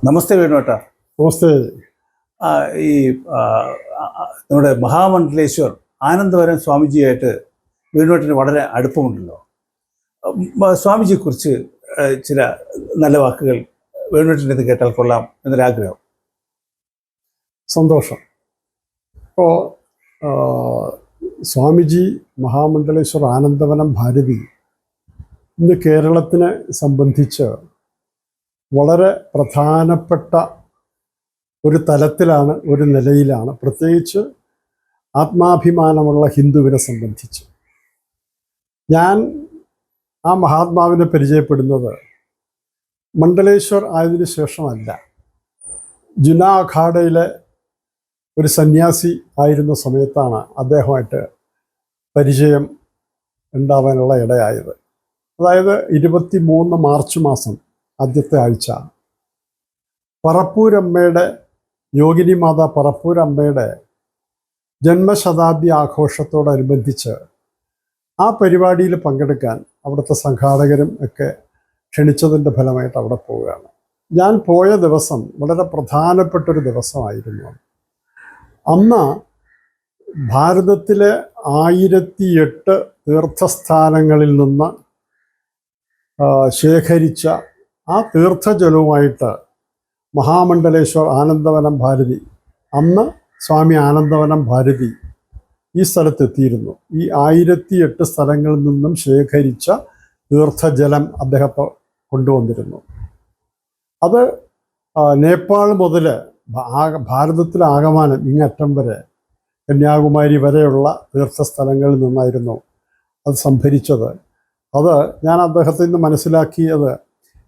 നമസ്തേ വേണുവേട്ടാ. നമസ്തേ. ഈ നമ്മുടെ മഹാമണ്ഡലേശ്വർ ആനന്ദവരം സ്വാമിജിയായിട്ട് വേണുവേട്ടന് വളരെ അടുപ്പമുണ്ടല്ലോ. സ്വാമിജിയെക്കുറിച്ച് ചില നല്ല വാക്കുകൾ വേണുവേട്ടൻ്റെ ഇത് കേട്ടാൽ കൊള്ളാം എന്നൊരാഗ്രഹം. സന്തോഷം. ഇപ്പോൾ സ്വാമിജി മഹാമണ്ഡലേശ്വർ ആനന്ദവനം ഭാരതി ഇന്ന് കേരളത്തിനെ സംബന്ധിച്ച് വളരെ പ്രധാനപ്പെട്ട ഒരു തലത്തിലാണ്, ഒരു നിലയിലാണ്, പ്രത്യേകിച്ച് ആത്മാഭിമാനമുള്ള ഹിന്ദുവിനെ സംബന്ധിച്ച്. ഞാൻ ആ മഹാത്മാവിനെ പരിചയപ്പെടുന്നത് മണ്ഡലേശ്വർ ആയതിനു ശേഷമല്ല. ജുനാ അഖാഡയിലെ ഒരു സന്യാസി ആയിരുന്ന സമയത്താണ് അദ്ദേഹമായിട്ട് പരിചയം ഉണ്ടാവാനുള്ള ഇടയായത്. അതായത് 23 മാർച്ച് മാസം ആദ്യത്തെ ആഴ്ച പറപ്പൂരമ്മയുടെ, യോഗിനി മാതാ പറപ്പൂരമ്മയുടെ ജന്മശതാബ്ദി ആഘോഷത്തോടനുബന്ധിച്ച് ആ പരിപാടിയിൽ പങ്കെടുക്കാൻ അവിടുത്തെ സംഘാടകരും ഒക്കെ ക്ഷണിച്ചതിൻ്റെ ഫലമായിട്ട് അവിടെ പോവുകയാണ്. ഞാൻ പോയ ദിവസം വളരെ പ്രധാനപ്പെട്ടൊരു ദിവസമായിരുന്നു. അന്ന് ഭാരതത്തിലെ 1008 തീർത്ഥസ്ഥാനങ്ങളിൽ നിന്ന് ശേഖരിച്ച ആ തീർത്ഥജലവുമായിട്ട് മഹാമണ്ഡലേശ്വർ ആനന്ദവനം ഭാരതി, അന്ന് സ്വാമി ആനന്ദവനം ഭാരതി ഈ സ്ഥലത്തെത്തിയിരുന്നു. ഈ 1008 സ്ഥലങ്ങളിൽ നിന്നും ശേഖരിച്ച തീർത്ഥജലം അദ്ദേഹത്തെ കൊണ്ടുവന്നിരുന്നു. അത് നേപ്പാൾ മുതൽ ഭാരതത്തിലാകമാനം ഇങ്ങറ്റം വരെ കന്യാകുമാരി വരെയുള്ള തീർത്ഥസ്ഥലങ്ങളിൽ നിന്നായിരുന്നു അത് സംഭരിച്ചത്. അത് ഞാൻ അദ്ദേഹത്തിൽ നിന്ന് മനസ്സിലാക്കിയത്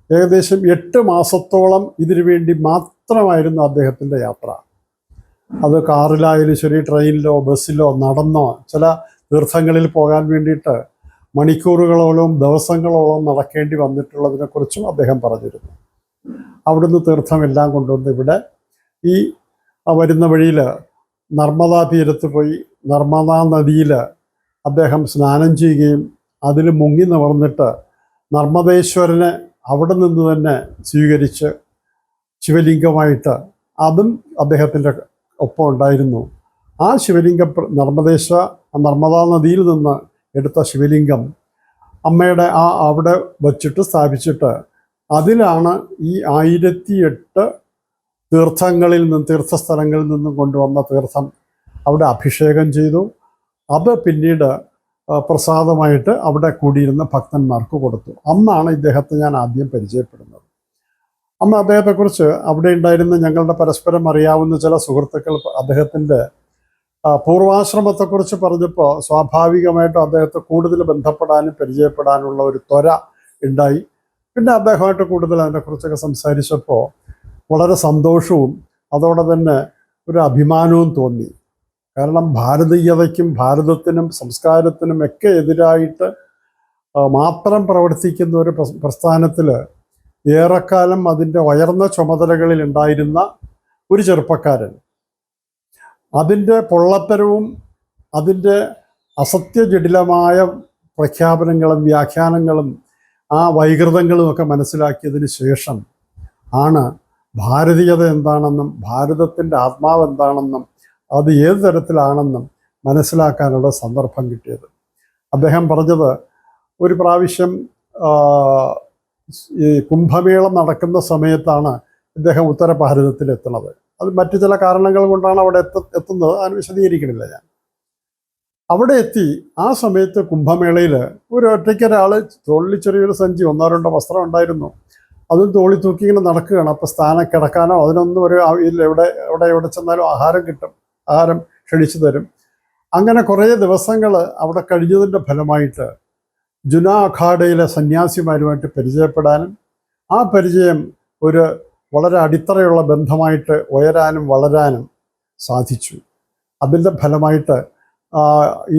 ഏകദേശം 8 മാസത്തോളം ഇതിനു വേണ്ടി മാത്രമായിരുന്നു അദ്ദേഹത്തിൻ്റെ യാത്ര. അത് കാറിലായാലും ശരി, ട്രെയിനിലോ ബസ്സിലോ നടന്നോ, ചില തീർത്ഥങ്ങളിൽ പോകാൻ വേണ്ടിയിട്ട് മണിക്കൂറുകളോളം ദിവസങ്ങളോളം നടക്കേണ്ടി വന്നിട്ടുള്ളതിനെക്കുറിച്ചും അദ്ദേഹം പറഞ്ഞിരുന്നു. അവിടുന്ന് തീർത്ഥമെല്ലാം കൊണ്ടുവന്ന് ഇവിടെ ഈ വരുന്ന വഴിയിൽ നർമ്മദാ തീരത്ത് പോയി നർമ്മദാ നദിയിൽ അദ്ദേഹം സ്നാനം ചെയ്യുകയും അതിൽ മുങ്ങി നിവർന്നിട്ട് നർമ്മദേശ്വരനെ അവിടെ നിന്ന് തന്നെ സ്വീകരിച്ച് ശിവലിംഗമായിട്ട് അതും അദ്ദേഹത്തിൻ്റെ ഒപ്പം ഉണ്ടായിരുന്നു. ആ ശിവലിംഗം നർമ്മദാ നദിയിൽ നിന്ന് എടുത്ത ശിവലിംഗം അമ്മയുടെ അവിടെ വച്ചിട്ട് സ്ഥാപിച്ചിട്ട് അതിലാണ് ഈ 1008 തീർത്ഥസ്ഥലങ്ങളിൽ നിന്നും കൊണ്ടുവന്ന തീർത്ഥം അവിടെ അഭിഷേകം ചെയ്തു. അത് പിന്നീട് പ്രസാദമായിട്ട് അവിടെ കൂടിയിരുന്ന ഭക്തന്മാർക്ക് കൊടുത്തു. അന്നാണ് ഇദ്ദേഹത്തെ ഞാൻ ആദ്യം പരിചയപ്പെടുന്നത്. അന്ന് അദ്ദേഹത്തെക്കുറിച്ച് അവിടെ ഉണ്ടായിരുന്ന ഞങ്ങളുടെ പരസ്പരം അറിയാവുന്ന ചില സുഹൃത്തുക്കൾ അദ്ദേഹത്തിൻ്റെ പൂർവാശ്രമത്തെക്കുറിച്ച് പറഞ്ഞപ്പോൾ സ്വാഭാവികമായിട്ടും അദ്ദേഹത്തെ കൂടുതൽ ബന്ധപ്പെടാനും പരിചയപ്പെടാനുള്ള ഒരു ത്വര ഉണ്ടായി. പിന്നെ അദ്ദേഹമായിട്ട് കൂടുതൽ അതിനെക്കുറിച്ചൊക്കെ സംസാരിച്ചപ്പോൾ വളരെ സന്തോഷവും അതോടെ തന്നെ ഒരു അഭിമാനവും തോന്നി. കാരണം ഭാരതീയതയ്ക്കും ഭാരതത്തിനും സംസ്കാരത്തിനും ഒക്കെ എതിരായിട്ട് മാത്രം പ്രവർത്തിക്കുന്ന ഒരു പ്രസ്ഥാനത്തിൽ ഏറെക്കാലം അതിൻ്റെ ഉയർന്ന ചുമതലകളിൽ ഉണ്ടായിരുന്ന ഒരു ചെറുപ്പക്കാരൻ അതിൻ്റെ പൊള്ളത്തരവും അതിൻ്റെ അസത്യജടിലമായ പ്രഖ്യാപനങ്ങളും വ്യാഖ്യാനങ്ങളും ആ വൈകൃതങ്ങളും ഒക്കെ മനസ്സിലാക്കിയതിന് ശേഷം ആണ് ഭാരതീയത എന്താണെന്നും ഭാരതത്തിൻ്റെ ആത്മാവ് എന്താണെന്നും അത് ഏത് തരത്തിലാണെന്നും മനസ്സിലാക്കാനുള്ള സന്ദർഭം കിട്ടിയത്. അദ്ദേഹം പറഞ്ഞത്, ഒരു പ്രാവശ്യം ഈ കുംഭമേളം നടക്കുന്ന സമയത്താണ് ഇദ്ദേഹം ഉത്തര ഭാരതത്തിലെത്തുന്നത്. അത് മറ്റു ചില കാരണങ്ങൾ കൊണ്ടാണ് അവിടെ എത്തുന്നത്, അതിന് വിശദീകരിക്കണില്ല ഞാൻ. അവിടെ എത്തി ആ സമയത്ത് കുംഭമേളയിൽ ഒരു ഒറ്റയ്ക്കൊരാൾ തോളിൽ ചെറിയൊരു സഞ്ചി 1-2 വസ്ത്രം ഉണ്ടായിരുന്നു, അതും തോളി തൂക്കി ഇങ്ങനെ നടക്കുകയാണ്. അപ്പോൾ സ്ഥാനം കിടക്കാനോ അതിനൊന്നും ഒരു ഇല്ല. എവിടെ ചെന്നാലും ആഹാരം കിട്ടും, ആഹാരം ക്ഷണിച്ചു തരും. അങ്ങനെ കുറേ ദിവസങ്ങൾ അവിടെ കഴിഞ്ഞതിൻ്റെ ഫലമായിട്ട് ജുനാ അഖാഡയിലെ സന്യാസിമാരുമായിട്ട് പരിചയപ്പെടാനും ആ പരിചയം ഒരു വളരെ അടിത്തറയുള്ള ബന്ധമായിട്ട് ഉയരാനും വളരാനും സാധിച്ചു. അതിൻ്റെ ഫലമായിട്ട്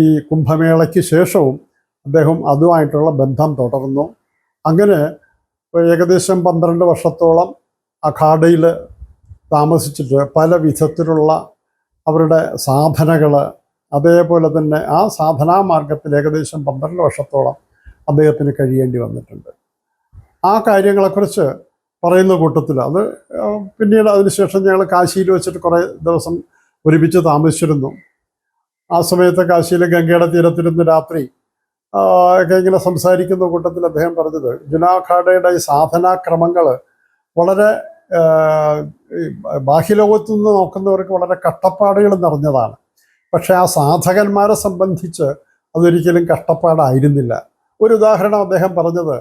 ഈ കുംഭമേളയ്ക്ക് ശേഷവും അദ്ദേഹം അതുമായിട്ടുള്ള ബന്ധം തുടർന്നു. അങ്ങനെ ഏകദേശം 12 വർഷത്തോളം അഖാഡയിൽ താമസിച്ചിട്ട് പല വിധത്തിലുള്ള അവരുടെ സാധനകൾ, അതേപോലെ തന്നെ ആ സാധനാ മാർഗത്തിൽ ഏകദേശം 12 വർഷത്തോളം അദ്ദേഹത്തിന് കഴിയേണ്ടി വന്നിട്ടുണ്ട്. ആ കാര്യങ്ങളെക്കുറിച്ച് പറയുന്ന കൂട്ടത്തിൽ അത് പിന്നീട് അതിനുശേഷം ഞങ്ങൾ കാശിയിൽ വെച്ചിട്ട് കുറേ ദിവസം ഒരുമിച്ച് താമസിച്ചിരുന്നു. ആ സമയത്ത് കാശിയിലെ ഗംഗയുടെ തീരത്തിരുന്ന് രാത്രി ഒക്കെ ഇങ്ങനെ സംസാരിക്കുന്ന കൂട്ടത്തിൽ അദ്ദേഹം പറഞ്ഞത് ജുനാഖാഡയുടെ ഈ സാധനാക്രമങ്ങൾ വളരെ ബാഹ്യലോകത്തു നിന്ന് നോക്കുന്നവർക്ക് വളരെ കഷ്ടപ്പാടുകൾ നിറഞ്ഞതാണ്. പക്ഷേ ആ സാധകന്മാരെ സംബന്ധിച്ച് അതൊരിക്കലും കഷ്ടപ്പാടായിരുന്നില്ല. ഒരു ഉദാഹരണം അദ്ദേഹം പറഞ്ഞത്,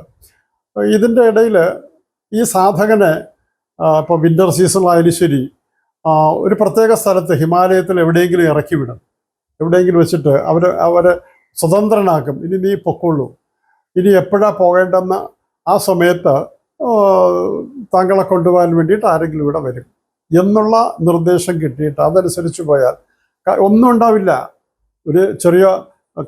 ഇതിൻ്റെ ഇടയിൽ ഈ സാധകനെ ഇപ്പോൾ വിൻ്റർ സീസണിലായാലും ശരി ഒരു പ്രത്യേക സ്ഥലത്ത് ഹിമാലയത്തിൽ എവിടെയെങ്കിലും ഇറക്കി വിടും. എവിടെയെങ്കിലും വെച്ചിട്ട് അവരെ സ്വതന്ത്രനാക്കും. ഇനി നീ പൊക്കോളൂ, ഇനി എപ്പോഴാണ് പോകേണ്ടെന്ന് ആ സമയത്ത് താങ്കളെ കൊണ്ടുപോകാൻ വേണ്ടിയിട്ട് ആരെങ്കിലും ഇവിടെ വരും എന്നുള്ള നിർദ്ദേശം കിട്ടിയിട്ട് അതനുസരിച്ച് പോയാൽ ഒന്നും ഉണ്ടാവില്ല. ഒരു ചെറിയ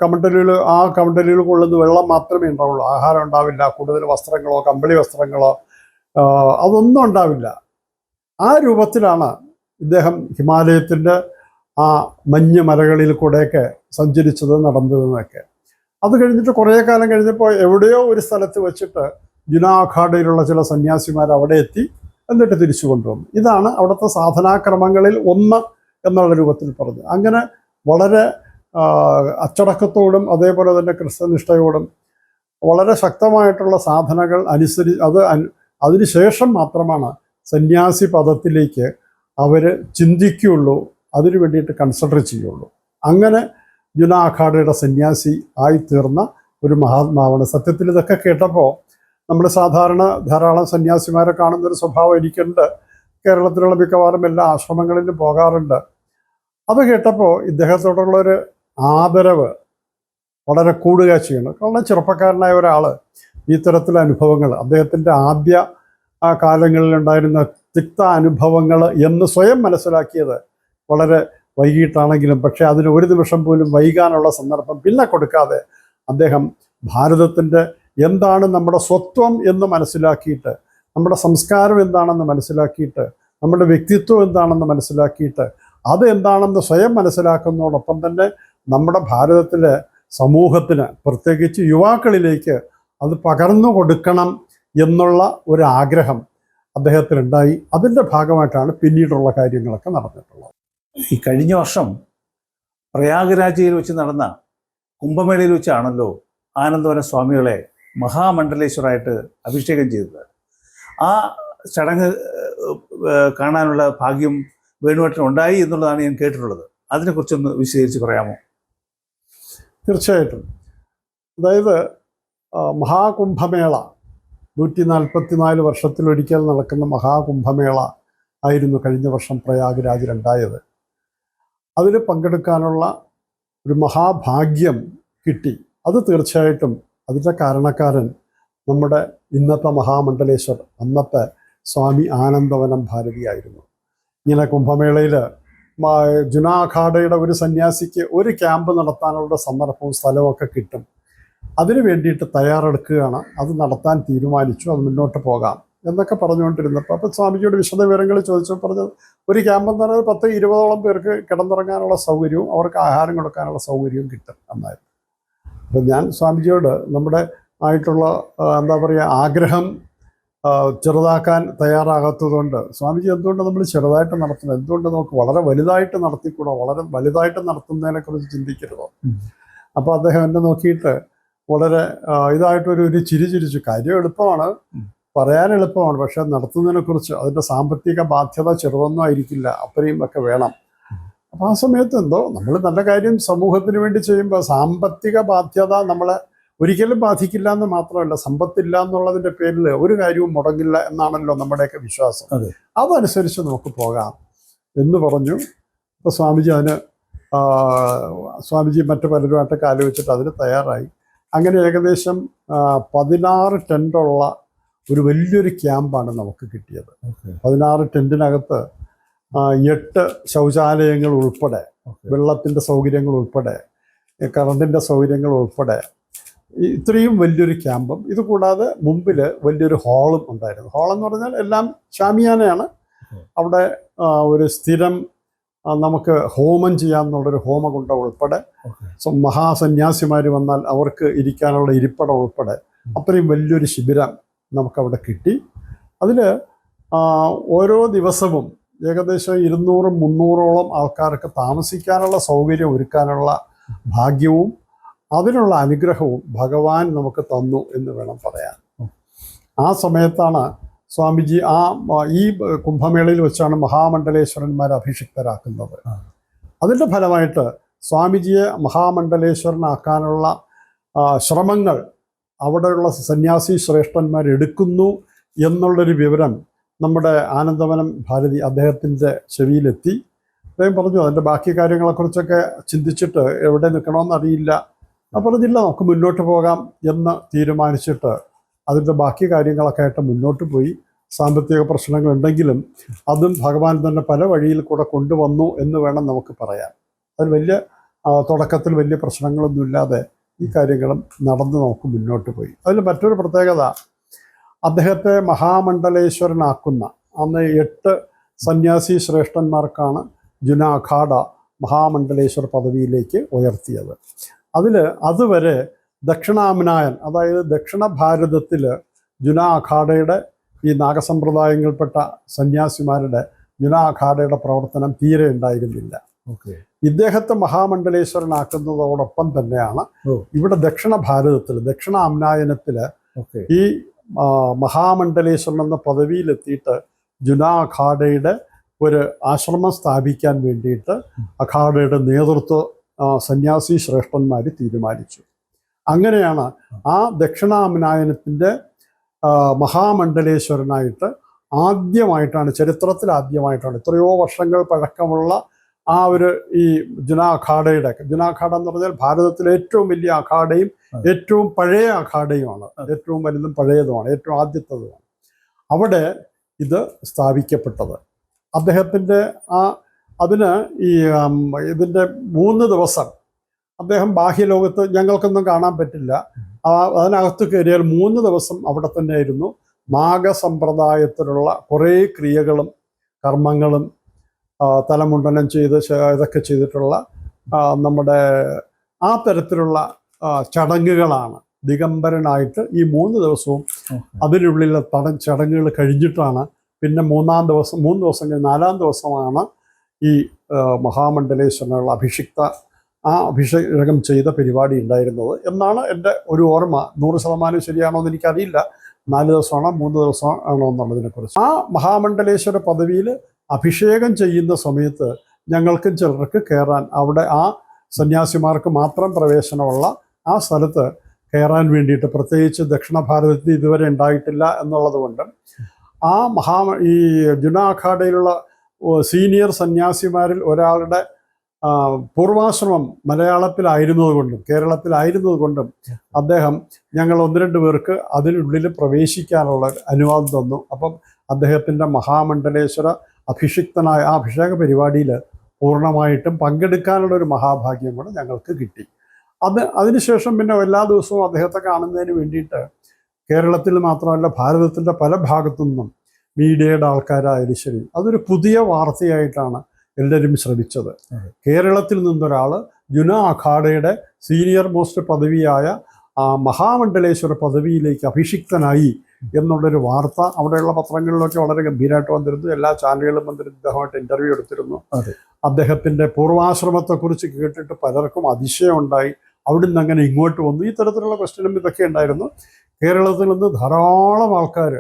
കമണ്ടലുകൾ, ആ കമണ്ടലുകൾ കൊള്ളുന്ന വെള്ളം മാത്രമേ ഉണ്ടാവുള്ളൂ. ആഹാരം ഉണ്ടാവില്ല, കൂടുതൽ വസ്ത്രങ്ങളോ കമ്പിളി വസ്ത്രങ്ങളോ അതൊന്നും ഉണ്ടാവില്ല. ആ രൂപത്തിലാണ് ഇദ്ദേഹം ഹിമാലയത്തിൻ്റെ ആ മഞ്ഞ് മലകളിൽ കൂടെയൊക്കെ സഞ്ചരിച്ചത്, നടന്നതെന്നൊക്കെ. അത് കഴിഞ്ഞിട്ട് കുറേ കാലം കഴിഞ്ഞപ്പോൾ എവിടെയോ ഒരു സ്ഥലത്ത് വെച്ചിട്ട് ജുനാഖാഡയിലുള്ള ചില സന്യാസിമാർ അവിടെ എത്തി, എന്നിട്ട് തിരിച്ചു കൊണ്ടുവന്നു. ഇതാണ് അവിടുത്തെ സാധനാക്രമങ്ങളിൽ ഒന്ന് എന്നുള്ള രൂപത്തിൽ പറഞ്ഞു. അങ്ങനെ വളരെ അച്ചടക്കത്തോടും അതേപോലെ തന്നെ ക്രിസ്തുനിഷ്ഠയോടും വളരെ ശക്തമായിട്ടുള്ള സാധനകൾ അതിനുശേഷം മാത്രമാണ് സന്യാസി പദത്തിലേക്ക് അവർ ചിന്തിക്കുകയുള്ളൂ, അതിനു വേണ്ടിയിട്ട് കൺസിഡർ ചെയ്യുള്ളൂ. അങ്ങനെ ജുനാഖാഡയുടെ സന്യാസി ആയിത്തീർന്ന ഒരു മഹാത്മാവാണ്. സത്യത്തിൽ ഇതൊക്കെ കേട്ടപ്പോൾ നമ്മൾ സാധാരണ ധാരാളം സന്യാസിമാരെ കാണുന്നൊരു സ്വഭാവം എനിക്കുണ്ട്. കേരളത്തിലുള്ള മിക്കവാറും എല്ലാ ആശ്രമങ്ങളിലും പോകാറുണ്ട്. അത് കേട്ടപ്പോൾ ഇദ്ദേഹത്തോടുള്ളൊരു ആദരവ് വളരെ കൂടുക ചെയ്യണം. കാരണം ചെറുപ്പക്കാരനായ ഒരാൾ ഈ തരത്തിലെ അനുഭവങ്ങൾ, അദ്ദേഹത്തിൻ്റെ ആദ്യ കാലങ്ങളിലുണ്ടായിരുന്ന തിക്ത അനുഭവങ്ങൾ എന്ന് സ്വയം മനസ്സിലാക്കിയത് വളരെ വൈകിട്ടാണെങ്കിലും, പക്ഷേ അതിന് ഒരു നിമിഷം പോലും വൈകാനുള്ള സന്ദർഭം പിന്നെ കൊടുക്കാതെ അദ്ദേഹം ഭാരതത്തിൻ്റെ എന്താണ് നമ്മുടെ സ്വത്വം എന്ന് മനസ്സിലാക്കിയിട്ട്, നമ്മുടെ സംസ്കാരം എന്താണെന്ന് മനസ്സിലാക്കിയിട്ട്, നമ്മുടെ വ്യക്തിത്വം എന്താണെന്ന് മനസ്സിലാക്കിയിട്ട്, അത് എന്താണെന്ന് സ്വയം മനസ്സിലാക്കുന്നതോടൊപ്പം തന്നെ നമ്മുടെ ഭാരതത്തിലെ സമൂഹത്തിന്, പ്രത്യേകിച്ച് യുവാക്കളിലേക്ക് അത് പകർന്നു കൊടുക്കണം എന്നുള്ള ഒരു ആഗ്രഹം അദ്ദേഹത്തിനുണ്ടായി. അതിൻ്റെ ഭാഗമായിട്ടാണ് പിന്നീടുള്ള കാര്യങ്ങളൊക്കെ നടന്നിട്ടുള്ളത്. ഈ കഴിഞ്ഞ വർഷം പ്രയാഗരാജയിൽ വെച്ച് നടന്ന കുംഭമേളയിൽ വെച്ചാണല്ലോ ആനന്ദവന സ്വാമികളെ മഹാമണ്ഡലേശ്വരായിട്ട് അഭിഷേകം ചെയ്തത്. ആ ചടങ്ങ് കാണാനുള്ള ഭാഗ്യം വേണുവേട്ടന് ഉണ്ടായി എന്നുള്ളതാണ് ഞാൻ കേട്ടിട്ടുള്ളത്. അതിനെക്കുറിച്ചൊന്ന് വിശദീകരിച്ച് പറയാമോ? തീർച്ചയായിട്ടും. അതായത് മഹാകുംഭമേള 144 വർഷത്തിലൊരിക്കൽ നടക്കുന്ന മഹാകുംഭമേള ആയിരുന്നു കഴിഞ്ഞ വർഷം പ്രയാഗ്രാജിലുണ്ടായത്. അതിൽ പങ്കെടുക്കാനുള്ള ഒരു മഹാഭാഗ്യം കിട്ടി. അത് തീർച്ചയായിട്ടും അതിൻ്റെ കാരണക്കാരൻ നമ്മുടെ ഇന്നത്തെ മഹാമണ്ഡലേശ്വർ, അന്നത്തെ സ്വാമി ആനന്ദവനം ഭാരതിയായിരുന്നു. ഇങ്ങനെ കുംഭമേളയിൽ ജുനാഖാഡയുടെ ഒരു സന്യാസിക്ക് ഒരു ക്യാമ്പ് നടത്താനുള്ള സന്ദർഭവും സ്ഥലമൊക്കെ കിട്ടും. അതിനു വേണ്ടിയിട്ട് തയ്യാറെടുക്കുകയാണ്. അത് നടത്താൻ തീരുമാനിച്ചു, അത് മുന്നോട്ട് പോകാം എന്നൊക്കെ പറഞ്ഞുകൊണ്ടിരുന്നപ്പോൾ അപ്പോൾ സ്വാമിജിയുടെ വിശദവിവരങ്ങൾ ചോദിച്ചപ്പോൾ പറഞ്ഞത് ഒരു ക്യാമ്പ് എന്ന് പറയുന്നത് 10-20ഓളം പേർക്ക് കിടന്നുറങ്ങാനുള്ള സൗകര്യവും അവർക്ക് ആഹാരം കൊടുക്കാനുള്ള സൗകര്യവും കിട്ടും എന്നായിരുന്നു. അപ്പം ഞാൻ സ്വാമിജിയോട് നമ്മുടെ ആയിട്ടുള്ള എന്താ പറയുക ആഗ്രഹം ചെറുതാക്കാൻ തയ്യാറാകാത്തതുകൊണ്ട്, സ്വാമിജി എന്തുകൊണ്ട് നമ്മൾ ചെറുതായിട്ട് നടത്തുന്നത്, എന്തുകൊണ്ട് നമുക്ക് വളരെ വലുതായിട്ട് നടത്തിക്കൂടോ, വളരെ വലുതായിട്ട് നടത്തുന്നതിനെക്കുറിച്ച് ചിന്തിക്കരുതോ? അപ്പോൾ അദ്ദേഹം എന്നെ നോക്കിയിട്ട് വളരെ ഇതായിട്ടൊരു ചിരി ചിരിച്ചു. കാര്യം എളുപ്പമാണ്, പറയാൻ എളുപ്പമാണ്, പക്ഷെ നടത്തുന്നതിനെക്കുറിച്ച് അതിൻ്റെ സാമ്പത്തിക ബാധ്യത ചെറുതൊന്നും ആയിരിക്കില്ല, അത്രയും ഒക്കെ വേണം. അപ്പോൾ ആ സമയത്ത് എന്തോ നമ്മൾ നല്ല കാര്യം സമൂഹത്തിന് വേണ്ടി ചെയ്യുമ്പോൾ സാമ്പത്തിക ബാധ്യത നമ്മളെ ഒരിക്കലും ബാധിക്കില്ല എന്ന് മാത്രമല്ല, സമ്പത്തില്ല എന്നുള്ളതിൻ്റെ പേരിൽ ഒരു കാര്യവും മുടങ്ങില്ല എന്നാണല്ലോ നമ്മുടെയൊക്കെ വിശ്വാസം. അതനുസരിച്ച് നമുക്ക് പോകാം എന്ന് പറഞ്ഞു. ഇപ്പോൾ സ്വാമിജി മറ്റു പലരുമായിട്ടൊക്കെ ആലോചിച്ചിട്ട് അതിന് തയ്യാറായി. അങ്ങനെ ഏകദേശം 16 ടെൻ്റുള്ള ഒരു വലിയൊരു ക്യാമ്പാണ് നമുക്ക് കിട്ടിയത്. 16 ടെൻറ്റിനകത്ത് 8 ശൗചാലയങ്ങൾ ഉൾപ്പെടെ, വെള്ളത്തിൻ്റെ സൗകര്യങ്ങൾ ഉൾപ്പെടെ, കറണ്ടിൻ്റെ സൗകര്യങ്ങൾ ഉൾപ്പെടെ ഇത്രയും വലിയൊരു ക്യാമ്പും, ഇത് കൂടാതെ മുമ്പിൽ വലിയൊരു ഹാളും ഉണ്ടായിരുന്നു. ഹാളെന്ന് പറഞ്ഞാൽ എല്ലാം ഷാമിയാനയാണ്. അവിടെ ഒരു സ്ഥിരം നമുക്ക് ഹോമം ചെയ്യാമെന്നുള്ളൊരു ഹോമകുണ്ടം ഉൾപ്പെടെ, മഹാസന്യാസിമാർ വന്നാൽ അവർക്ക് ഇരിക്കാനുള്ള ഇരിപ്പിടം ഉൾപ്പെടെ അത്രയും വലിയൊരു ശിബിരം നമുക്കവിടെ കിട്ടി. അതിൽ ഓരോ ദിവസവും ഏകദേശം 200-300ഓളം ആൾക്കാർക്ക് താമസിക്കാനുള്ള സൗകര്യം ഒരുക്കാനുള്ള ഭാഗ്യവും അതിനുള്ള അനുഗ്രഹവും ഭഗവാൻ നമുക്ക് തന്നു എന്ന് വേണം പറയാൻ. ആ സമയത്താണ് സ്വാമിജി ഈ കുംഭമേളയിൽ വെച്ചാണ് മഹാമണ്ഡലേശ്വരന്മാരെ അഭിഷിക്തരാക്കുന്നത്. അതിൻ്റെ ഫലമായിട്ട് സ്വാമിജിയെ മഹാമണ്ഡലേശ്വരനാക്കാനുള്ള ശ്രമങ്ങൾ അവിടെയുള്ള സന്യാസി ശ്രേഷ്ഠന്മാരെടുക്കുന്നു എന്നുള്ളൊരു വിവരം നമ്മുടെ ആനന്ദവനം ഭാരതി അദ്ദേഹത്തിൻ്റെ ചെവിയിലെത്തി. അദ്ദേഹം പറഞ്ഞു അതിൻ്റെ ബാക്കി കാര്യങ്ങളെക്കുറിച്ചൊക്കെ ചിന്തിച്ചിട്ട് എവിടെ നിൽക്കണമെന്നറിയില്ല. അപ്പോൾ പറഞ്ഞില്ല, നമുക്ക് മുന്നോട്ട് പോകാം എന്ന് തീരുമാനിച്ചിട്ട് അതിൻ്റെ ബാക്കി കാര്യങ്ങളൊക്കെ ആയിട്ട് മുന്നോട്ട് പോയി. സാമ്പത്തിക പ്രശ്നങ്ങളുണ്ടെങ്കിലും അതും ഭഗവാൻ തന്നെ പല വഴിയിൽ കൂടെ കൊണ്ടുവന്നു എന്ന് വേണം നമുക്ക് പറയാൻ. അതിൽ വലിയ തുടക്കത്തിൽ വലിയ പ്രശ്നങ്ങളൊന്നുമില്ലാതെ ഈ കാര്യങ്ങളും നടന്ന് നമുക്ക് മുന്നോട്ട് പോയി. അതിൽ മറ്റൊരു പ്രത്യേകത, അദ്ദേഹത്തെ മഹാമണ്ഡലേശ്വരനാക്കുന്ന അന്ന് 8 സന്യാസി ശ്രേഷ്ഠന്മാർക്കാണ് ജുന അഖാഡ മഹാമണ്ഡലേശ്വര പദവിയിലേക്ക് ഉയർത്തിയത്. അതുവരെ ദക്ഷിണാമ്നായൻ, അതായത് ദക്ഷിണ ഭാരതത്തിൽ ജുന അഖാഡയുടെ ഈ നാഗസമ്പ്രദായങ്ങളിൽപ്പെട്ട സന്യാസിമാരുടെ ജുന അഖാഡയുടെ പ്രവർത്തനം തീരെ ഉണ്ടായിരുന്നില്ല. ഇദ്ദേഹത്തെ മഹാമണ്ഡലേശ്വരനാക്കുന്നതോടൊപ്പം തന്നെയാണ് ഇവിടെ ദക്ഷിണ ഭാരതത്തിൽ ദക്ഷിണ അമ്നായനത്തിൽ ഈ മഹാമണ്ഡലേശ്വരൻ എന്ന പദവിയിലെത്തിയിട്ട് ജുന അഖാഡയുടെ ഒരു ആശ്രമം സ്ഥാപിക്കാൻ വേണ്ടിയിട്ട് അഖാഡയുടെ നേതൃത്വ സന്യാസി ശ്രേഷ്ഠന്മാർ തീരുമാനിച്ചു. അങ്ങനെയാണ് ആ ദക്ഷിണാമ്നായനത്തിൻ്റെ മഹാമണ്ഡലേശ്വരനായിട്ട് ആദ്യമായിട്ടാണ്, ചരിത്രത്തിൽ ആദ്യമായിട്ടാണ്, എത്രയോ വർഷങ്ങൾ പഴക്കമുള്ള ആ ഒരു ഈ ജുന അഖാഡ എന്ന് പറഞ്ഞാൽ ഭാരതത്തിലെ ഏറ്റവും വലിയ അഖാഡയും ഏറ്റവും പഴയ അഖാഡയുമാണ്, ഏറ്റവും വലുതും പഴയതുമാണ്, ഏറ്റവും ആദ്യത്തതുമാണ്. അവിടെ ഇത് സ്ഥാപിക്കപ്പെട്ടത്. അദ്ദേഹത്തിൻ്റെ അതിന് ഇതിൻ്റെ 3 ദിവസം അദ്ദേഹം ബാഹ്യലോകത്ത് ഞങ്ങൾക്കൊന്നും കാണാൻ പറ്റില്ല. അതിനകത്ത് കയറിയാൽ 3 ദിവസം അവിടെ തന്നെയായിരുന്നു. നാഗസമ്പ്രദായത്തിലുള്ള കുറേ ക്രിയകളും കർമ്മങ്ങളും തലമുണ്ടനം ചെയ്ത് ഇതൊക്കെ ചെയ്തിട്ടുള്ള നമ്മുടെ ആ തരത്തിലുള്ള ചടങ്ങുകളാണ്. ദിഗംബരനായിട്ട് ഈ 3 ദിവസവും അതിനുള്ളിലെ ചടങ്ങുകൾ കഴിഞ്ഞിട്ടാണ് പിന്നെ 3 ദിവസം കഴിഞ്ഞ് 4-ാം ദിവസമാണ് ഈ മഹാമണ്ഡലേശ്വരനുള്ള അഭിഷേകം ചെയ്ത പരിപാടി ഉണ്ടായിരുന്നത് എന്നാണ് എൻ്റെ ഒരു ഓർമ്മ. 100% ശരിയാണോ എന്ന് എനിക്കറിയില്ല. 4 ദിവസമാണോ 3 ദിവസമാണോ എന്നുള്ളതിനെക്കുറിച്ച്. ആ മഹാമണ്ഡലേശ്വര പദവിയിൽ അഭിഷേകം ചെയ്യുന്ന സമയത്ത് ഞങ്ങൾക്കും ചിലർക്ക് കയറാൻ, അവിടെ ആ സന്യാസിമാർക്ക് മാത്രം പ്രവേശനമുള്ള ആ സ്ഥലത്ത് കയറാൻ വേണ്ടിയിട്ട്, പ്രത്യേകിച്ച് ദക്ഷിണ ഭാരതത്തിൽ ഇതുവരെ ഉണ്ടായിട്ടില്ല എന്നുള്ളത് കൊണ്ട് ഈ ജുന അഖാഡയിലുള്ള സീനിയർ സന്യാസിമാരിൽ ഒരാളുടെ പൂർവാശ്രമം മലയാളത്തിലായിരുന്നതുകൊണ്ടും കേരളത്തിലായിരുന്നതുകൊണ്ടും അദ്ദേഹം ഞങ്ങൾ 1-2 പേർക്ക് അതിനുള്ളിൽ പ്രവേശിക്കാനുള്ള അനുവാദം തന്നു. അപ്പം അദ്ദേഹത്തിൻ്റെ മഹാമണ്ഡലേശ്വര അഭിഷിക്തനായ ആ അഭിഷേക പരിപാടിയിൽ പൂർണ്ണമായിട്ടും പങ്കെടുക്കാനുള്ളൊരു മഹാഭാഗ്യം കൂടെ ഞങ്ങൾക്ക് കിട്ടി. അതിനുശേഷം പിന്നെ എല്ലാ ദിവസവും അദ്ദേഹത്തെ കാണുന്നതിന് വേണ്ടിയിട്ട് കേരളത്തിൽ മാത്രമല്ല ഭാരതത്തിൻ്റെ പല ഭാഗത്തു നിന്നും മീഡിയയുടെ ആൾക്കാരായാലും ശരി, അതൊരു പുതിയ വാർത്തയായിട്ടാണ് എല്ലാവരും ശ്രമിച്ചത്. കേരളത്തിൽ നിന്നൊരാൾ ജുന അഖാഡയുടെ സീനിയർ മോസ്റ്റ് പദവിയായ മഹാമണ്ഡലേശ്വര പദവിയിലേക്ക് അഭിഷിക്തനായി എന്നുള്ളൊരു വാർത്ത അവിടെയുള്ള പത്രങ്ങളിലൊക്കെ വളരെ ഗംഭീരമായിട്ട് വന്നിരുന്നു. എല്ലാ ചാനലുകളും വന്നിരുന്നു. ഇദ്ദേഹമായിട്ട് ഇൻ്റർവ്യൂ എടുത്തിരുന്നു. അദ്ദേഹത്തിൻ്റെ പൂർവാശ്രമത്തെക്കുറിച്ച് കേട്ടിട്ട് പലർക്കും അതിശയം ഉണ്ടായി. അവിടെ നിന്ന് അങ്ങനെ ഇങ്ങോട്ട് വന്നു, ഈ തരത്തിലുള്ള ക്വസ്റ്റ്യനും ഇതൊക്കെ ഉണ്ടായിരുന്നു. കേരളത്തിൽ നിന്ന് ധാരാളം ആൾക്കാർ,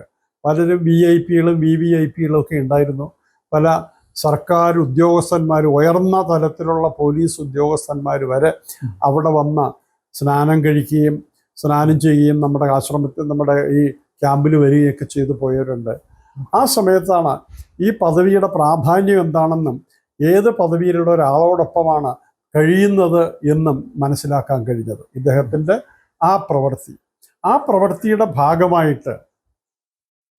പലരും VIPകളും VVIPകളും ഒക്കെ ഉണ്ടായിരുന്നു. പല സർക്കാർ ഉദ്യോഗസ്ഥന്മാർ, ഉയർന്ന തലത്തിലുള്ള പോലീസ് ഉദ്യോഗസ്ഥന്മാർ വരെ അവിടെ വന്ന് സ്നാനം ചെയ്യുകയും നമ്മുടെ ആശ്രമത്തിൽ നമ്മുടെ ഈ ക്യാമ്പിൽ വരികയൊക്കെ ചെയ്തു പോയവരുണ്ട്. ആ സമയത്താണ് ഈ പദവിയുടെ പ്രാധാന്യം എന്താണെന്നും ഏത് പദവിയിലുള്ള ഒരാളോടൊപ്പമാണ് കഴിയുന്നത് എന്നും മനസ്സിലാക്കാൻ കഴിഞ്ഞത്. ഇദ്ദേഹത്തിൻ്റെ ആ പ്രവൃത്തിയുടെ ഭാഗമായിട്ട്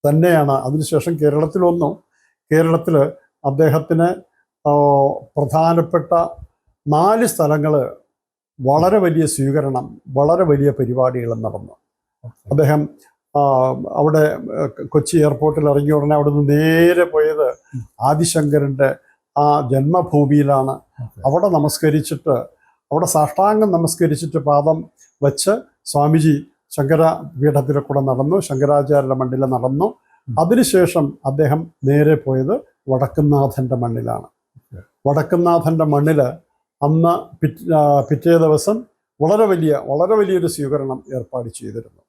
തന്നെയാണ് അതിനുശേഷം കേരളത്തിൽ അദ്ദേഹത്തിന് പ്രധാനപ്പെട്ട 4 സ്ഥലങ്ങൾ വളരെ വലിയ സ്വീകരണം, വളരെ വലിയ പരിപാടികളും നടന്നു. അദ്ദേഹം അവിടെ കൊച്ചി എയർപോർട്ടിൽ ഇറങ്ങിയ ഉടനെ അവിടെ നിന്ന് നേരെ പോയത് ആദിശങ്കരൻ്റെ ആ ജന്മഭൂമിയിലാണ്. അവിടെ അവിടെ സാഷ്ടാംഗം നമസ്കരിച്ചിട്ട് പാദം വച്ച് സ്വാമിജി ശങ്കര പീഠത്തിലെ കൂടെ നടന്നു, ശങ്കരാചാര്യ മണ്ഡിൽ നടന്നു. അതിനുശേഷം അദ്ദേഹം നേരെ പോയത് വടക്കുംനാഥൻ്റെ മണ്ണിലാണ്. വടക്കുംനാഥൻ്റെ മണ്ണിൽ അന്ന് പിറ്റേ ദിവസം വളരെ വലിയൊരു സ്വീകരണം ഏർപ്പാട് ചെയ്തിരുന്നു.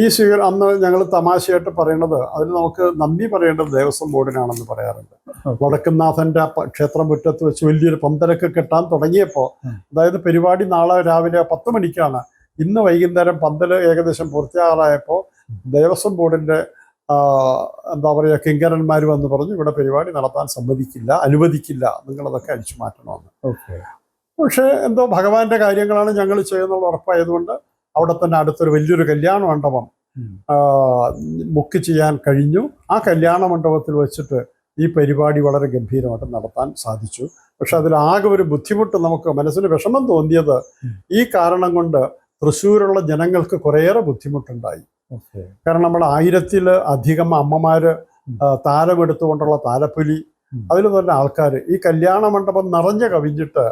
ഈ അന്ന് ഞങ്ങൾ തമാശയായിട്ട് പറയുന്നത്, അതിന് നമുക്ക് നന്ദി പറയേണ്ടത് ദേവസ്വം ബോർഡിനാണെന്ന് പറയാറുണ്ട്. വടക്കുംനാഥൻ്റെ ക്ഷേത്രമുറ്റത്ത് വെച്ച് വലിയൊരു പന്തലൊക്കെ കെട്ടാൻ തുടങ്ങിയപ്പോൾ, അതായത് പരിപാടി നാളെ രാവിലെ 10 മണിക്കാണ്, ഇന്ന് വൈകുന്നേരം പന്തൽ ഏകദേശം പൂർത്തിയാറായപ്പോൾ ദേവസ്വം ബോർഡിൻ്റെ എന്താ പറയുക കിങ്കരന്മാർ വന്ന് പറഞ്ഞു, ഇവിടെ പരിപാടി നടത്താൻ അനുവദിക്കില്ല, നിങ്ങളതൊക്കെ അടിച്ചു മാറ്റണമെന്ന്. പക്ഷേ എന്തോ ഭഗവാന്റെ കാര്യങ്ങളാണ് ഞങ്ങൾ ചെയ്യുന്നുള്ള ഉറപ്പായതുകൊണ്ട് അവിടെ തന്നെ അടുത്തൊരു വലിയൊരു കല്യാണ മണ്ഡപം ബുക്ക് ചെയ്യാൻ കഴിഞ്ഞു. ആ കല്യാണ മണ്ഡപത്തിൽ വെച്ചിട്ട് ഈ പരിപാടി വളരെ ഗംഭീരമായിട്ട് നടത്താൻ സാധിച്ചു. പക്ഷെ അതിലാകെ ഒരു ബുദ്ധിമുട്ട്, നമുക്ക് മനസ്സിന് വിഷമം തോന്നിയത്, ഈ കാരണം കൊണ്ട് തൃശ്ശൂരുള്ള ജനങ്ങൾക്ക് കുറേയേറെ ബുദ്ധിമുട്ടുണ്ടായി. കാരണം നമ്മൾ 1000-ലധികം അമ്മമാര് താലമെടുത്തുകൊണ്ടുള്ള താലപ്പൊലി, അതിൽ തന്നെ ആൾക്കാർ, ഈ കല്യാണ മണ്ഡപം നിറഞ്ഞു കവിഞ്ഞിട്ട്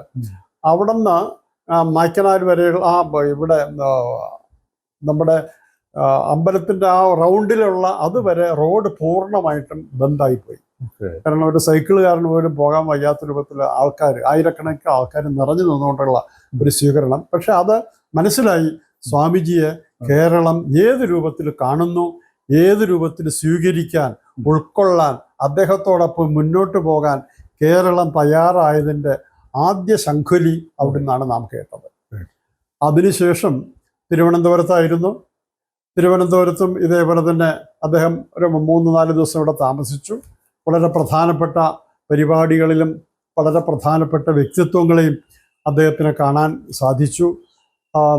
അവിടുന്ന് നായ്ക്കനാർ വരെ ഇവിടെ നമ്മുടെ അമ്പലത്തിൻ്റെ ആ റൗണ്ടിലുള്ള അതുവരെ റോഡ് പൂർണ്ണമായിട്ടും ബന്ധായിപ്പോയി. കാരണം ഒരു സൈക്കിളുകാരന് പോലും പോകാൻ വയ്യാത്ത രൂപത്തിൽ ആയിരക്കണക്കിന് ആൾക്കാർ നിറഞ്ഞു നിന്നുകൊണ്ടുള്ള ഒരു സ്വീകരണം. പക്ഷെ അത് മനസ്സിലായി, സ്വാമിജിയെ കേരളം ഏത് രൂപത്തിൽ കാണുന്നു, ഏത് രൂപത്തിൽ സ്വീകരിക്കാൻ, ഉൾക്കൊള്ളാൻ, അദ്ദേഹത്തോടൊപ്പം മുന്നോട്ട് പോകാൻ കേരളം തയ്യാറായതിൻ്റെ ആദ്യ ശംഖുലി അവിടെ നിന്നാണ് നാം കേട്ടത്. അതിനുശേഷം തിരുവനന്തപുരത്തായിരുന്നു. തിരുവനന്തപുരത്തും ഇതേപോലെ തന്നെ അദ്ദേഹം ഒരു 3-4 ദിവസം ഇവിടെ താമസിച്ചു. വളരെ പ്രധാനപ്പെട്ട പരിപാടികളിലും വളരെ പ്രധാനപ്പെട്ട വ്യക്തിത്വങ്ങളെയും അദ്ദേഹത്തിന് കാണാൻ സാധിച്ചു.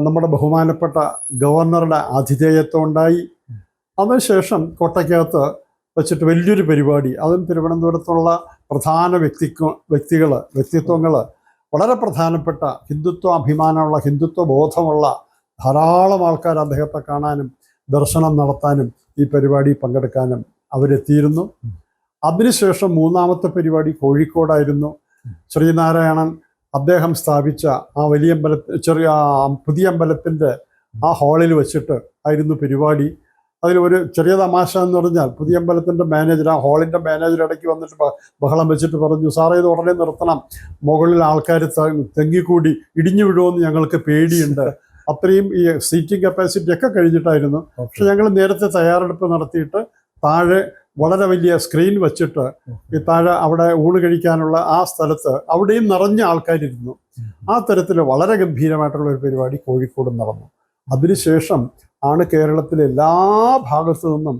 നമ്മുടെ ബഹുമാനപ്പെട്ട ഗവർണറുടെ ആതിഥേയത്വം ഉണ്ടായി. അതിനുശേഷം കോട്ടയ്ക്കകത്ത് വെച്ചിട്ട് വലിയൊരു പരിപാടി, അതും തിരുവനന്തപുരത്തുള്ള പ്രധാന വ്യക്തിത്വങ്ങൾ, വളരെ പ്രധാനപ്പെട്ട ഹിന്ദുത്വ അഭിമാനമുള്ള, ഹിന്ദുത്വ ബോധമുള്ള ധാരാളം ആൾക്കാർ അദ്ദേഹത്തെ കാണാനും ദർശനം നടത്താനും ഈ പരിപാടി പങ്കെടുക്കാനും അവരെത്തിയിരുന്നു. അതിനുശേഷം 3ാമത്തെ പരിപാടി കോഴിക്കോടായിരുന്നു. ശ്രീനാരായണൻ അദ്ദേഹം സ്ഥാപിച്ച ആ വലിയ പുതിയ അമ്പലത്തിൻ്റെ ആ ഹാളിൽ വെച്ചിട്ട് ആയിരുന്നു പരിപാടി. അതിലൊരു ചെറിയ തമാശ എന്ന് പറഞ്ഞാൽ, പുതിയ അമ്പലത്തിൻ്റെ മാനേജർ, ആ ഹാളിൻ്റെ മാനേജർ ഇടയ്ക്ക് വന്നിട്ട് ബഹളം വെച്ചിട്ട് പറഞ്ഞു, സാറേ ഇത് ഉടനെ നിർത്തണം, മുകളിൽ ആൾക്കാർ തെങ്ങിക്കൂടി ഇടിഞ്ഞു വീഴുമെന്ന് ഞങ്ങൾക്ക് പേടിയുണ്ട്. അത്രയും ഈ സീറ്റിംഗ് കപ്പാസിറ്റി ഒക്കെ കഴിഞ്ഞിട്ടായിരുന്നു. പക്ഷെ ഞങ്ങൾ നേരത്തെ തയ്യാറെടുപ്പ് നടത്തിയിട്ട് താഴെ വളരെ വലിയ സ്ക്രീൻ വെച്ചിട്ട് ഈ താഴെ അവിടെ ഊണ് കഴിക്കാനുള്ള ആ സ്ഥലത്ത് അവിടെയും നിറഞ്ഞ ആൾക്കാരിരുന്നു. ആ തരത്തിൽ വളരെ ഗംഭീരമായിട്ടുള്ള ഒരു പരിപാടി കോഴിക്കോട് നടന്നു. അതിനുശേഷം ആണ് കേരളത്തിലെ എല്ലാ ഭാഗത്തു നിന്നും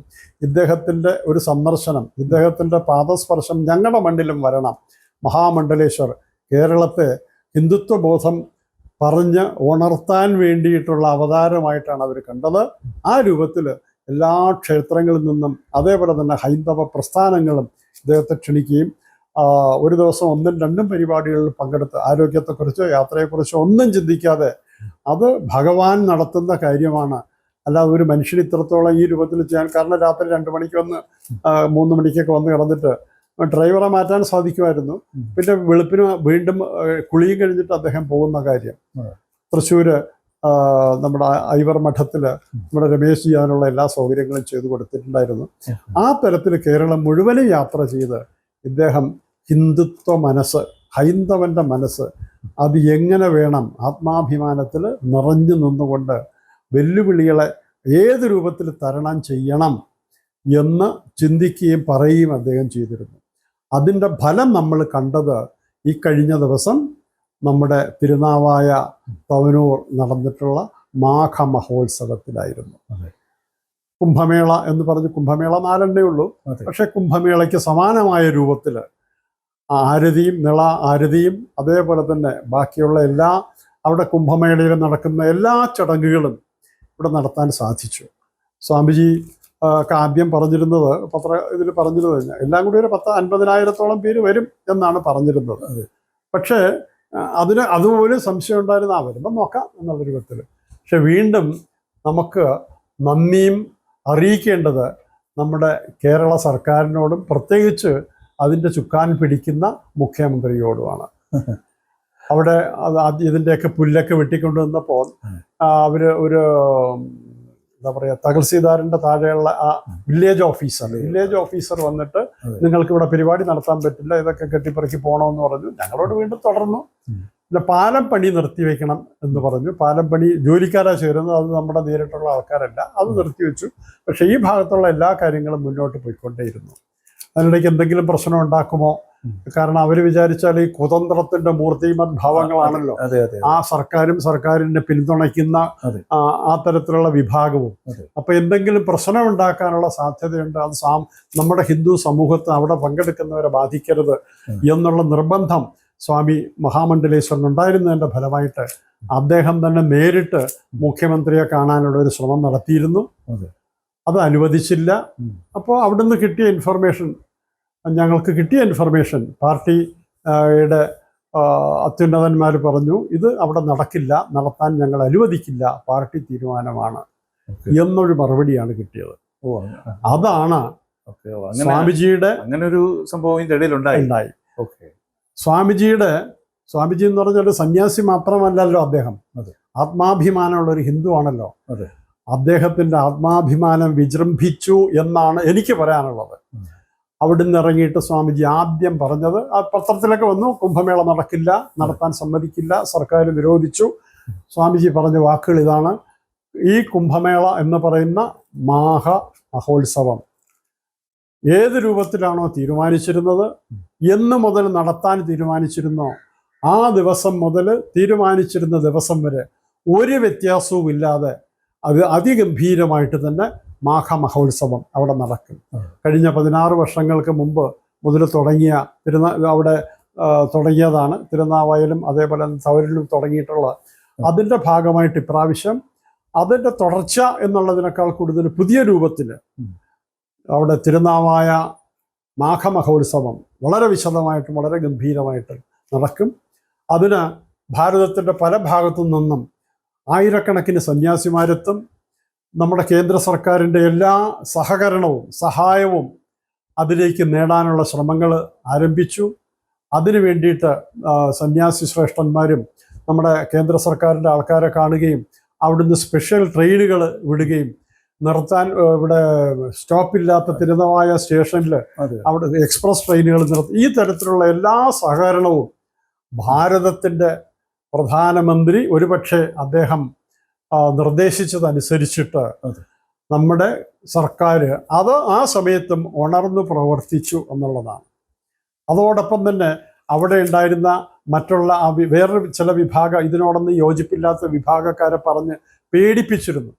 ഇദ്ദേഹത്തിൻ്റെ ഒരു സന്ദർശനം, ഇദ്ദേഹത്തിൻ്റെ പാദസ്പർശം ഞങ്ങളുടെ മണ്ണിലും വരണം, മഹാമണ്ഡലേശ്വർ കേരളത്തെ ഹിന്ദുത്വ ബോധം പറഞ്ഞ് ഉണർത്താൻ വേണ്ടിയിട്ടുള്ള അവതാരമായിട്ടാണ് അവർ കണ്ടത്. ആ രൂപത്തിൽ എല്ലാ ക്ഷേത്രങ്ങളിൽ നിന്നും അതേപോലെ തന്നെ ഹൈന്ദവ പ്രസ്ഥാനങ്ങളും ഇദ്ദേഹത്തെ ക്ഷണിക്കുകയും ഒരു ദിവസം 1-2 പരിപാടികളിൽ പങ്കെടുത്ത് ആരോഗ്യത്തെക്കുറിച്ചോ യാത്രയെക്കുറിച്ചോ ഒന്നും ചിന്തിക്കാതെ, അത് ഭഗവാൻ നടത്തുന്ന കാര്യമാണ്, അല്ലാതെ ഒരു മനുഷ്യന് ഇത്രത്തോളം ഈ രൂപത്തിൽ ചെയ്യാൻ. കാരണം രാത്രി 2 മണിക്ക് വന്ന് 3 മണിക്കൊക്കെ വന്ന് കിടന്നിട്ട് ഡ്രൈവറെ മാറ്റാൻ സാധിക്കുമായിരുന്നു. പിന്നെ വെളുപ്പിന് വീണ്ടും കുളിയും കഴിഞ്ഞിട്ട് അദ്ദേഹം പോകുന്ന കാര്യം. തൃശ്ശൂർ നമ്മുടെ ഐവർ മഠത്തിൽ നമ്മുടെ രമേശ് ചെയ്യാനുള്ള എല്ലാ സൗകര്യങ്ങളും ചെയ്തു കൊടുത്തിട്ടുണ്ടായിരുന്നു. ആ തരത്തിൽ കേരളം മുഴുവനും യാത്ര ചെയ്ത് ഇദ്ദേഹം ഹിന്ദുത്വ മനസ്സ്, ഹൈന്ദവൻ്റെ മനസ്സ്, അത് എങ്ങനെ വേണം, ആത്മാഭിമാനത്തിൽ നിറഞ്ഞു നിന്നുകൊണ്ട് വെല്ലുവിളികളെ ഏത് രൂപത്തിൽ തരണം ചെയ്യണം എന്ന് ചിന്തിക്കുകയും പറയുകയും അദ്ദേഹം ചെയ്തിരുന്നു. അതിൻ്റെ ഫലം നമ്മൾ കണ്ടത് ഈ കഴിഞ്ഞ ദിവസം നമ്മുടെ തിരുനാവായ തവനൂർ നടന്നിട്ടുള്ള മാഘമഹോത്സവത്തിലായിരുന്നു. കുംഭമേള എന്ന് പറഞ്ഞ്, കുംഭമേള 4 ഉള്ളൂ, പക്ഷെ കുംഭമേളയ്ക്ക് സമാനമായ രൂപത്തിൽ ആരതിയും അതേപോലെ തന്നെ ബാക്കിയുള്ള എല്ലാ അവിടെ കുംഭമേളയിൽ നടക്കുന്ന എല്ലാ ചടങ്ങുകളും ഇവിടെ നടത്താൻ സാധിച്ചു. സ്വാമിജി ആദ്യം പറഞ്ഞിരുന്നത് ഇതിൽ പറഞ്ഞിരുന്നത് എല്ലാം കൂടി ഒരു 50,000-50,000 പേര് വരും എന്നാണ് പറഞ്ഞിരുന്നത്. പക്ഷേ അതുപോലും സംശയം ഉണ്ടായിരുന്ന വരുമ്പം നോക്കാം എന്നുള്ളൊരു വിധത്തിൽ. പക്ഷെ വീണ്ടും നമുക്ക് നന്ദിയും അറിയിക്കേണ്ടത് നമ്മുടെ കേരള സർക്കാരിനോടും പ്രത്യേകിച്ച് അതിൻ്റെ ചുക്കാൻ പിടിക്കുന്ന മുഖ്യമന്ത്രിയോടുമാണ്. അവിടെ ഇതിൻ്റെയൊക്കെ പുല്ലൊക്കെ വെട്ടിക്കൊണ്ടുവന്നപ്പോൾ അവർ എന്താ പറയുക, തഹസീൽദാറിന്റെ താഴെയുള്ള ആ വില്ലേജ് ഓഫീസർ വന്നിട്ട് നിങ്ങൾക്ക് ഇവിടെ പരിപാടി നടത്താൻ പറ്റില്ല, ഇതൊക്കെ കെട്ടിപ്പറക്കി പോകണമെന്ന് പറഞ്ഞു. ഞങ്ങളോട് വീണ്ടും തുടർന്നു. പിന്നെ പാലം പണി നിർത്തിവെക്കണം എന്ന് പറഞ്ഞു. പാലം പണി ജോലിക്കാരാ ചേരുന്നത്, അത് നമ്മുടെ നേരിട്ടുള്ള ആൾക്കാരല്ല, അത് നിർത്തിവെച്ചു. പക്ഷേ ഈ ഭാഗത്തുള്ള എല്ലാ കാര്യങ്ങളും മുന്നോട്ട് പോയിക്കൊണ്ടേയിരുന്നു. അതിനിടയ്ക്ക് എന്തെങ്കിലും പ്രശ്നം ഉണ്ടാക്കുമോ? കാരണം അവർ വിചാരിച്ചാൽ ഈ കുതന്ത്രത്തിന്റെ മൂർത്തിമത് ഭാവങ്ങളാണല്ലോ ആ സർക്കാരിനെ പിന്തുണയ്ക്കുന്ന ആ തരത്തിലുള്ള വിഭാഗവും. അപ്പൊ എന്തെങ്കിലും പ്രശ്നം ഉണ്ടാക്കാനുള്ള സാധ്യതയുണ്ട്. അത് നമ്മുടെ ഹിന്ദു സമൂഹത്തെ അവിടെ പങ്കെടുക്കുന്നവരെ ബാധിക്കരുത് എന്നുള്ള നിർബന്ധം സ്വാമി മഹാമണ്ഡലേശ്വരൻ ഉണ്ടായിരുന്നതിന്റെ ഫലമായിട്ട് അദ്ദേഹം തന്നെ നേരിട്ട് മുഖ്യമന്ത്രിയെ കാണാനുള്ള ഒരു ശ്രമം നടത്തിയിരുന്നു. അത് അനുവദിച്ചില്ല. അപ്പോൾ അവിടുന്ന് ഞങ്ങൾക്ക് കിട്ടിയ ഇൻഫർമേഷൻ പാർട്ടിയുടെ അത്യുന്നതന്മാർ പറഞ്ഞു, ഇത് അവിടെ നടത്താൻ ഞങ്ങൾ അനുവദിക്കില്ല, പാർട്ടി തീരുമാനമാണ് എന്നൊരു മറുപടിയാണ് കിട്ടിയത്. അതാണ് സ്വാമിജിയുടെ അങ്ങനെ ഒരു സംഭവം ഇതിന്റെ ഇടയിൽ ഉണ്ടായി. സ്വാമിജി എന്ന് പറഞ്ഞാൽ സന്യാസി മാത്രമല്ലല്ലോ അദ്ദേഹം, ആത്മാഭിമാനമുള്ള ഒരു ഹിന്ദു ആണല്ലോ. അദ്ദേഹത്തിന്റെ ആത്മാഭിമാനം വിജൃംഭിച്ചു എന്നാണ് എനിക്ക് പറയാനുള്ളത്. അവിടുന്ന് ഇറങ്ങിയിട്ട് സ്വാമിജി ആദ്യം പറഞ്ഞത്, ആ പത്രത്തിലൊക്കെ വന്നു, കുംഭമേള നടത്താൻ സമ്മതിക്കില്ല, സർക്കാർ വിരോധിച്ചു. സ്വാമിജി പറഞ്ഞ വാക്കുകൾ ഇതാണ്: ഈ കുംഭമേള എന്ന് പറയുന്ന മഹോത്സവം ഏത് രൂപത്തിലാണോ തീരുമാനിച്ചിരുന്നത്, എന്ന് മുതൽ നടത്താൻ തീരുമാനിച്ചിരുന്നോ ആ ദിവസം മുതൽ തീരുമാനിച്ചിരുന്ന ദിവസം വരെ ഒരു വ്യത്യാസവും ഇല്ലാതെ അത് അതിഗംഭീരമായിട്ട് തന്നെ മഹോത്സവം അവിടെ നടക്കും. കഴിഞ്ഞ 16 വർഷങ്ങൾക്ക് മുമ്പ് മുതൽ അവിടെ തുടങ്ങിയതാണ്. തിരുനാവായലും അതേപോലെ തവരിലും തുടങ്ങിയിട്ടുള്ള അതിൻ്റെ ഭാഗമായിട്ട് ഇപ്രാവശ്യം അതിൻ്റെ തുടർച്ച എന്നുള്ളതിനേക്കാൾ കൂടുതൽ പുതിയ രൂപത്തിൽ അവിടെ തിരുനാവായ മഹോത്സവം വളരെ വിശദമായിട്ടും വളരെ ഗംഭീരമായിട്ട് നടക്കും. അതിന് ഭാരതത്തിൻ്റെ പല ഭാഗത്തു നിന്നും ആയിരക്കണക്കിന് സന്യാസിമാരെത്തും. നമ്മുടെ കേന്ദ്ര സർക്കാരിൻ്റെ എല്ലാ സഹായവും അതിലേക്ക് നേടാനുള്ള ശ്രമങ്ങൾ ആരംഭിച്ചു. അതിനു വേണ്ടിയിട്ട് സന്യാസി ശ്രേഷ്ഠന്മാരും നമ്മുടെ കേന്ദ്ര സർക്കാരിൻ്റെ ആൾക്കാരെ കാണുകയും അവിടുന്ന് സ്പെഷ്യൽ ട്രെയിനുകൾ വിടുകയും നിർത്താൻ ഇവിടെ സ്റ്റോപ്പില്ലാത്ത തിരുനാവായ സ്റ്റേഷനിൽ അവിടെ എക്സ്പ്രസ് ട്രെയിനുകൾ ഈ തരത്തിലുള്ള എല്ലാ സഹകരണവും ഭാരതത്തിൻ്റെ പ്രധാനമന്ത്രി ഒരുപക്ഷെ അദ്ദേഹം നിർദ്ദേശിച്ചതനുസരിച്ചിട്ട് നമ്മുടെ സർക്കാർ അത് ആ സമയത്തും ഉണർന്നു പ്രവർത്തിച്ചു എന്നുള്ളതാണ്. അതോടൊപ്പം തന്നെ അവിടെ ഉണ്ടായിരുന്ന മറ്റുള്ള വേറൊരു ചില ഇതിനോടൊന്നും യോജിപ്പില്ലാത്ത വിഭാഗക്കാരെ പറഞ്ഞ് പേടിപ്പിച്ചിരുന്നു.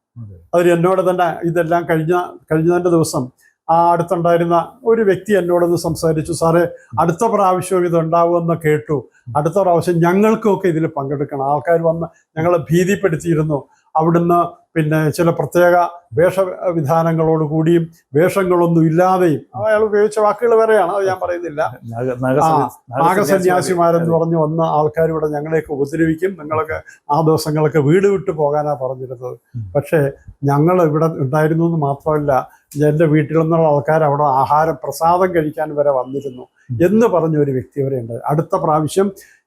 അതിൽ എന്നോട് തന്നെ ഇതെല്ലാം കഴിഞ്ഞതിൻ്റെ ദിവസം അടുത്തുണ്ടായിരുന്ന ഒരു വ്യക്തി എന്നോടൊന്ന് സംസാരിച്ചു, സാറേ അടുത്ത പ്രാവശ്യവും ഇതുണ്ടാവുമെന്ന് കേട്ടു, അടുത്ത പ്രാവശ്യം ഞങ്ങൾക്കൊക്കെ ഇതിൽ പങ്കെടുക്കണം. ആൾക്കാർ വന്ന് ഞങ്ങളെ ഭീതിപ്പെടുത്തിയിരുന്നു. അവിടുന്ന് പിന്നെ ചില പ്രത്യേക വേഷവിധാനങ്ങളോടുകൂടിയും വേഷങ്ങളൊന്നും ഇല്ലാതെയും, അയാൾ ഉപയോഗിച്ച വാക്കുകൾ വരെയാണ്, അത് ഞാൻ പറയുന്നില്ല, നാഗസന്യാസിമാരെന്ന് പറഞ്ഞു വന്ന ആൾക്കാർ ഇവിടെ ഞങ്ങളെയൊക്കെ ഉപദ്രവിക്കും, നിങ്ങളൊക്കെ ആ ദിവസങ്ങളൊക്കെ വീട് വിട്ടു പോകാനാണ് പറഞ്ഞിരുന്നത്. പക്ഷേ ഞങ്ങൾ ഇവിടെ ഉണ്ടായിരുന്നു എന്ന് മാത്രമല്ല, എൻ്റെ വീട്ടിൽ നിന്നുള്ള ആൾക്കാർ അവിടെ പ്രസാദം കഴിക്കാൻ വരെ വന്നിരുന്നു എന്ന് പറഞ്ഞ ഒരു വ്യക്തി വരെ ഉണ്ട്. അടുത്ത പ്രാവശ്യം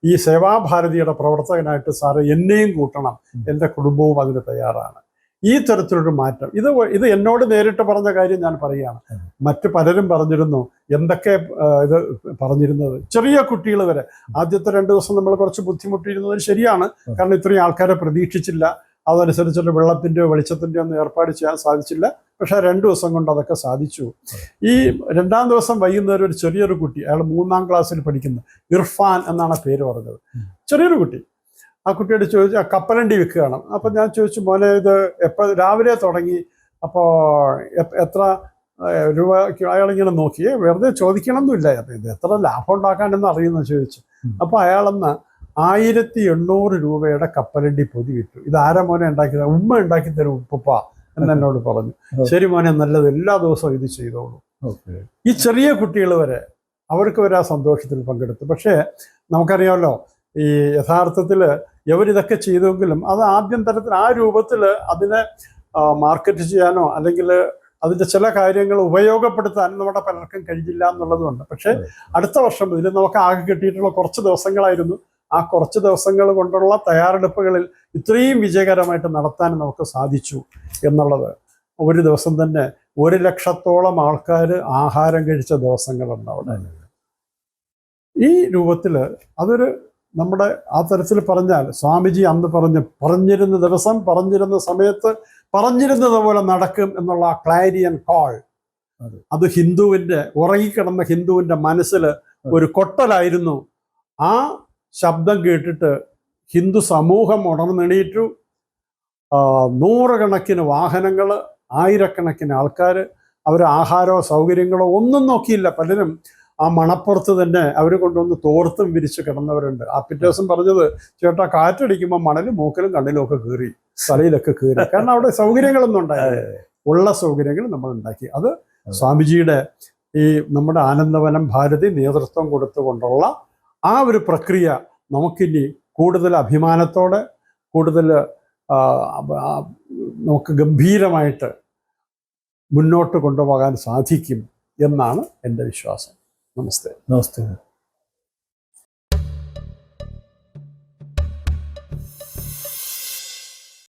ഈ സേവാഭാരതിയുടെ പ്രവർത്തകനായിട്ട് സാറ് എന്നെയും കൂട്ടണം, എൻ്റെ കുടുംബവും അതിന് തയ്യാറാണ്. ഈ തരത്തിലൊരു മാറ്റം ഇത് എന്നോട് നേരിട്ട് പറഞ്ഞ കാര്യം ഞാൻ പറയുകയാണ്. മറ്റു പലരും പറഞ്ഞിരുന്നു. എന്തൊക്കെ ഇത് പറഞ്ഞിരുന്നത്, ചെറിയ കുട്ടികൾ വരെ. ആദ്യത്തെ 2 ദിവസം നമ്മൾ കുറച്ച് ബുദ്ധിമുട്ടിയിരുന്നത് ശരിയാണ്, കാരണം ഇത്രയും ആൾക്കാരെ പ്രതീക്ഷിച്ചില്ല. അതനുസരിച്ചുള്ള വെള്ളത്തിൻ്റെയോ വെളിച്ചത്തിൻ്റെയോ ഒന്നും ഏർപ്പാട് ചെയ്യാൻ സാധിച്ചില്ല. പക്ഷേ 2 ദിവസം കൊണ്ട് അതൊക്കെ സാധിച്ചു. ഈ 2-ാം ദിവസം വൈകുന്നേരം ഒരു ചെറിയൊരു കുട്ടി, അയാൾ 3-ാം ക്ലാസ്സിൽ പഠിക്കുന്ന ഇർഫാൻ എന്നാണ് പേര് പറഞ്ഞത്, ചെറിയൊരു കുട്ടി. ആ കുട്ടിയോട് ചോദിച്ചു, കപ്പലണ്ടി വിൽക്കുകയാണ്. അപ്പം ഞാൻ ചോദിച്ചു, മോനെ ഇത് രാവിലെ തുടങ്ങി, അപ്പോൾ എത്ര രൂപയ്ക്ക്? അയാളിങ്ങനെ നോക്കി, വെറുതെ ചോദിക്കണമെന്നില്ല, ഇത് എത്ര ലാഭം ഉണ്ടാക്കാനെന്ന് അറിയുമെന്ന് ചോദിച്ചു. അപ്പോൾ അയാളെന്ന് 1800 രൂപയുടെ കപ്പലണ്ടി പൊതി വിറ്റു. ഇത് ആരാ മോനെ ഉണ്ടാക്കിയത്? ഉമ്മ ഉണ്ടാക്കി തരും ഉപ്പ എന്നോട് പറഞ്ഞു. ശരി മോനെ, നല്ലത്, എല്ലാ ദിവസവും ഇത് ചെയ്തോളൂ. ഈ ചെറിയ കുട്ടികൾ വരെ അവർക്ക് വരെ ആ സന്തോഷത്തിൽ പങ്കെടുത്തു. പക്ഷേ നമുക്കറിയാമല്ലോ, ഈ യഥാർത്ഥത്തിൽ ഇവരിതൊക്കെ ചെയ്തെങ്കിലും അത് ആദ്യം തരത്തിൽ ആ രൂപത്തിൽ അതിനെ മാർക്കറ്റ് ചെയ്യാനോ അല്ലെങ്കിൽ അതിൻ്റെ ചില കാര്യങ്ങൾ ഉപയോഗപ്പെടുത്താൻ നമ്മുടെ പലർക്കും കഴിഞ്ഞില്ല എന്നുള്ളതുകൊണ്ട്. പക്ഷേ അടുത്ത വർഷം ഇതിൽ നമുക്ക് ആകെ കിട്ടിയിട്ടുള്ള കുറച്ച് ദിവസങ്ങളായിരുന്നു. ആ കുറച്ച് ദിവസങ്ങൾ കൊണ്ടുള്ള തയ്യാറെടുപ്പുകളിൽ ഇത്രയും വിജയകരമായിട്ട് നടത്താൻ നമുക്ക് സാധിച്ചു എന്നുള്ളത് ഒരു ദിവസം തന്നെ 1,00,000-ഓളം ആൾക്കാർ ആഹാരം കഴിച്ച ദിവസങ്ങളുണ്ട് അവിടെ. ഈ രൂപത്തിൽ അതൊരു നമ്മുടെ ആ തരത്തിൽ പറഞ്ഞാൽ സ്വാമിജി അന്ന് പറഞ്ഞിരുന്ന ദിവസം, പറഞ്ഞിരുന്ന സമയത്ത്, പറഞ്ഞിരുന്നത് പോലെ നടക്കും എന്നുള്ള ആ ക്ലാരിയൻ കോൾ, അത് ഉറങ്ങിക്കിടന്ന ഹിന്ദുവിൻ്റെ മനസ്സിൽ ഒരു കൊട്ടലായിരുന്നു. ആ ശബ്ദം കേട്ടിട്ട് ഹിന്ദു സമൂഹം ഉണർന്നെണീറ്റു. നൂറുകണക്കിന് വാഹനങ്ങൾ, ആയിരക്കണക്കിന് ആൾക്കാർ, അവർ ആഹാരമോ സൗകര്യങ്ങളോ ഒന്നും നോക്കിയില്ല. പലരും ആ മണപ്പുറത്ത് തന്നെ അവർ കൊണ്ടുവന്ന് തോർത്തും വിരിച്ച് കിടന്നവരുണ്ട്. ആ പിറ്റേ ദിവസം പറഞ്ഞത്, ചേട്ടാ കാറ്റടിക്കുമ്പോൾ മണലും മൂക്കലും കണ്ണിലും ഒക്കെ കയറി, തലയിലൊക്കെ കയറി. കാരണം അവിടെ സൗകര്യങ്ങളൊന്നും ഉണ്ടായില്ല. ഉള്ള സൗകര്യങ്ങൾ നമ്മൾ ഉണ്ടാക്കി. അത് സ്വാമിജിയുടെ ഈ നമ്മുടെ ആനന്ദവനം ഭാരതി നേതൃത്വം കൊടുത്തുകൊണ്ടുള്ള ആ ഒരു പ്രക്രിയ നമുക്കിനി കൂടുതൽ അഭിമാനത്തോടെ, കൂടുതൽ നമുക്ക് ഗംഭീരമായിട്ട് മുന്നോട്ട് കൊണ്ടുപോകാൻ സാധിക്കും എന്നാണ് എൻ്റെ വിശ്വാസം. നമസ്തേ. നമസ്തേ.